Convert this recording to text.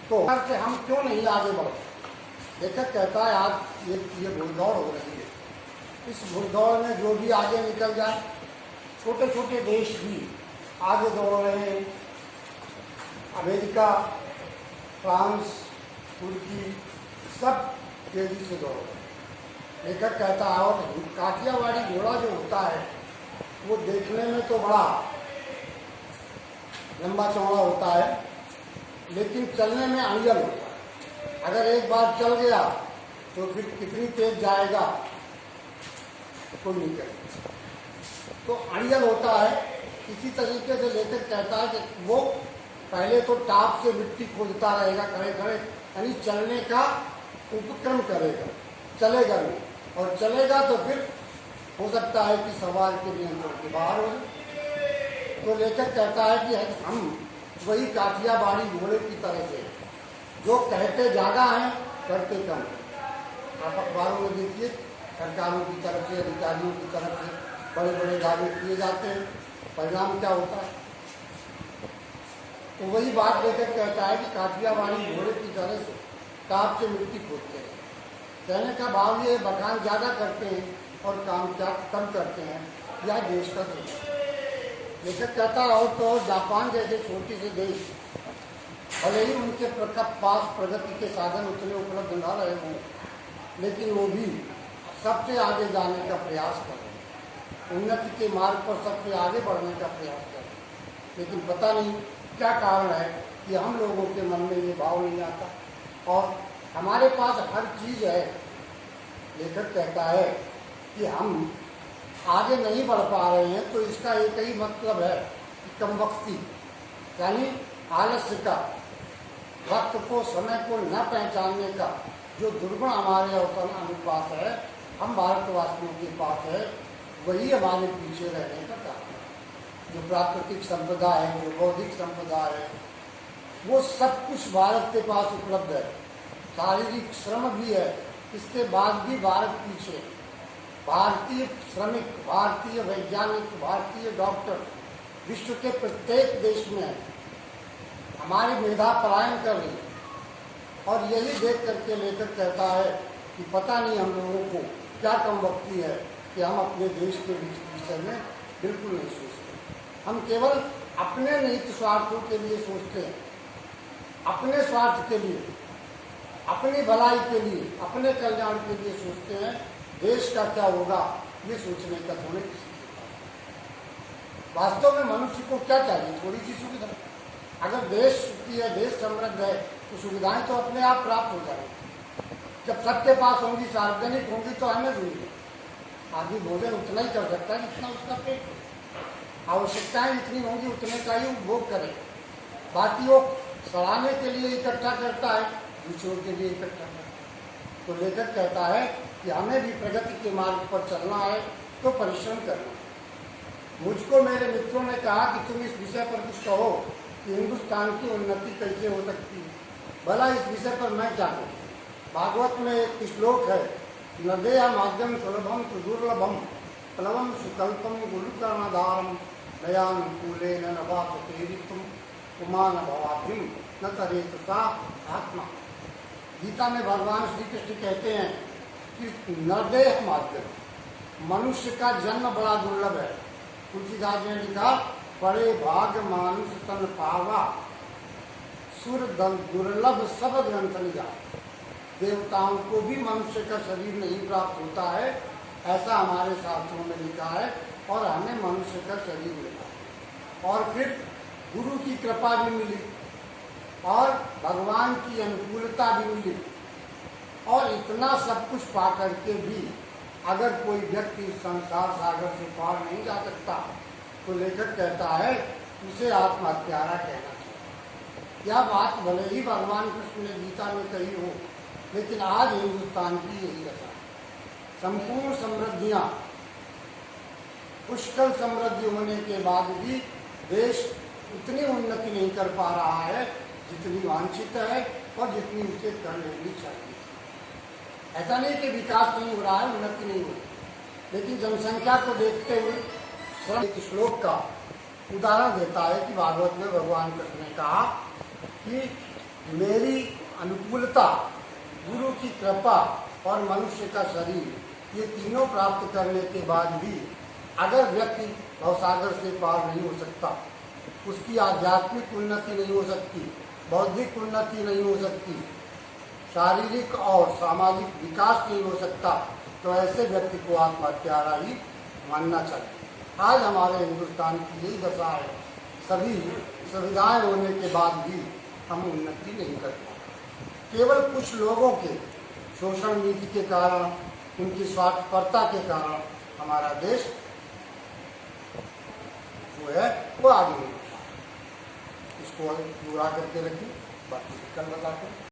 तो से हम क्यों नहीं आगे बढ़ते? लेखक कहता है आज ये घुड़दौड़ हो रही है, इस घुड़दौड़ में जो भी आगे निकल जाए, छोटे छोटे देश भी आगे दौड़ रहे हैं। अमेरिका, फ्रांस, तुर्की सब तेजी से दौड़ रहे हैं। लेखक कहता है और काठियावाड़ी घोड़ा जो होता है वो देखने में तो बड़ा लंबा चौड़ा होता है, लेकिन चलने में अड़ियल होता है। अगर एक बार चल गया तो फिर कितनी तेज जाएगा कोई नहीं कहेगा, तो अड़ियल होता है। इसी तरीके से लेखक कहता है कि वो पहले तो टाप से मिट्टी खोदता रहेगा खड़े खड़े, यानी चलने का उपक्रम करेगा, चलेगा नहीं, और चलेगा तो फिर हो सकता है कि सवार के नियंत्रण के बाहर हो जाए। तो लेखक कहता है कि हम वही काठियावाड़ी घोड़े की तरह से जो कहते ज़्यादा हैं करते कम। आप अखबारों में देखिए सरकारों की तरफ से, अधिकारियों की तरफ से बड़े बड़े दावे किए जाते हैं, परिणाम क्या होता है? तो वही बात लेकर कहता है कि काठियावाड़ी घोड़े की तरह से टाप से मिट्टी खोदते हैं। कहने का भाव ये बखान ज़्यादा करते हैं और काम क्या कम करते हैं, यह देश का दोष है। लेखक कहता है और तो जापान जैसे छोटे से देश भले ही उनके पास प्रगति के साधन उतने उपलब्ध न रहे हों, लेकिन वो भी सबसे आगे जाने का प्रयास कर रहे हैं, उन्नति के मार्ग पर सबसे आगे बढ़ने का प्रयास कर रहे हैं। लेकिन पता नहीं क्या कारण है कि हम लोगों के मन में ये भाव नहीं आता, और हमारे पास हर चीज़ है। लेखक कहता है कि हम आगे नहीं बढ़ पा रहे हैं, तो इसका एक ही मतलब है कि कमबख्ती, यानी आलस्य का, वक्त को, समय को न पहचानने का जो दुर्गुण हमारे अवतरण अनुपात है, हम भारतवासियों के पास है, वही हमारे पीछे रहने का कारण है। जो प्राकृतिक संपदा है, जो बौद्धिक संपदा है, वो सब कुछ भारत के पास उपलब्ध है। शारीरिक श्रम भी है, इसके बाद भी भारत पीछे। भारतीय श्रमिक, भारतीय वैज्ञानिक, भारतीय डॉक्टर विश्व के प्रत्येक देश में हमारी मेधा पलायन कर रही है, और यही देख करके लेखक कहता है कि पता नहीं हम लोगों को क्या कमबख्ती है कि हम अपने देश के विषय में बिल्कुल नहीं सोचते। हम केवल अपने निहित स्वार्थों के लिए सोचते हैं, अपने स्वार्थ के लिए, अपनी भलाई के लिए, अपने कल्याण के लिए सोचते हैं। देश का क्या होगा ये सोचने का थोड़े किसी को। वास्तव में मनुष्य को क्या चाहिए? थोड़ी सी सुविधा। अगर देश सुखी है, देश समृद्ध है, तो सुविधाएं तो अपने आप प्राप्त हो जाएंगी। जब सबके पास होंगी, सार्वजनिक होंगी, तो हमें दूंगी। आदमी भोजन उतना ही कर सकता है जितना उसका पेट हो। आवश्यकताएं जितनी होंगी उतने का ही उपभोग करे। बाकी वो सड़ाने के लिए इकट्ठा करता है, दूसरों के लिए इकट्ठा करता है। तो लेखक कहता है कि हमें भी प्रगति के मार्ग पर चलना है तो परिश्रम करना है। मुझको मेरे मित्रों ने कहा कि तुम इस विषय पर कुछ कहो कि हिंदुस्तान की उन्नति कैसे हो सकती है। भला इस विषय पर मैं क्या कहूँ? भागवत में एक श्लोक है, नदेय माध्यम सुलभम सुदुर्लभम प्लवम सुकल्पम गुरुकर्णधारम नयानुकूलेन नवासुतेरितुम उमान भवाभिम न करेत सा आत्मा। गीता में भगवान श्री कृष्ण कहते हैं कि नरदेह माध्यम, मनुष्य का जन्म बड़ा दुर्लभ है। तुलसीदास ने लिखा, बड़े भाग मानुष तन पावा सुर दुर्लभ सब ग्रंथ लिया। देवताओं को भी मनुष्य का शरीर नहीं प्राप्त होता है, ऐसा हमारे शास्त्रों में लिखा है, और हमें मनुष्य का शरीर मिला। और फिर गुरु की कृपा भी मिली, और भगवान की अनुकूलता भी मिली, और इतना सब कुछ पा करके भी अगर कोई व्यक्ति संसार सागर से पार नहीं जा सकता, तो लेखक कहता है उसे आत्महत्यारा कहना चाहिए। यह बात भले ही भगवान कृष्ण ने गीता में कही हो, लेकिन आज हिंदुस्तान की यही दशा। संपूर्ण समृद्धियाँ, पुष्कल समृद्धि होने के बाद भी देश उतनी उन्नति नहीं कर पा रहा है जितनी वांछित है और जितनी उसे कर लेनी चाहिए। ऐसा नहीं कि विकास नहीं हो रहा है, उन्नति नहीं हो रही, लेकिन जनसंख्या को देखते हुए एक श्लोक का उदाहरण देता है कि भागवत में भगवान कृष्ण ने कहा कि मेरी अनुकूलता, गुरु की कृपा और मनुष्य का शरीर, ये तीनों प्राप्त करने के बाद भी अगर व्यक्ति भवसागर से पार नहीं हो सकता, उसकी आध्यात्मिक उन्नति नहीं हो सकती, बौद्धिक उन्नति नहीं हो सकती, शारीरिक और सामाजिक विकास नहीं हो सकता, तो ऐसे व्यक्ति को आत्महत्यारा ही मानना चाहिए। आज हमारे हिंदुस्तान की यही दशा है, सभी सुविधाएं होने के बाद भी हम उन्नति नहीं कर पाते। केवल कुछ लोगों के शोषण नीति के कारण, उनकी स्वार्थपरता के कारण हमारा देश जो है वो आगे नहीं बढ़ रहा है। इसको पूरा करके रखिए, बाकी कल बताते हैं।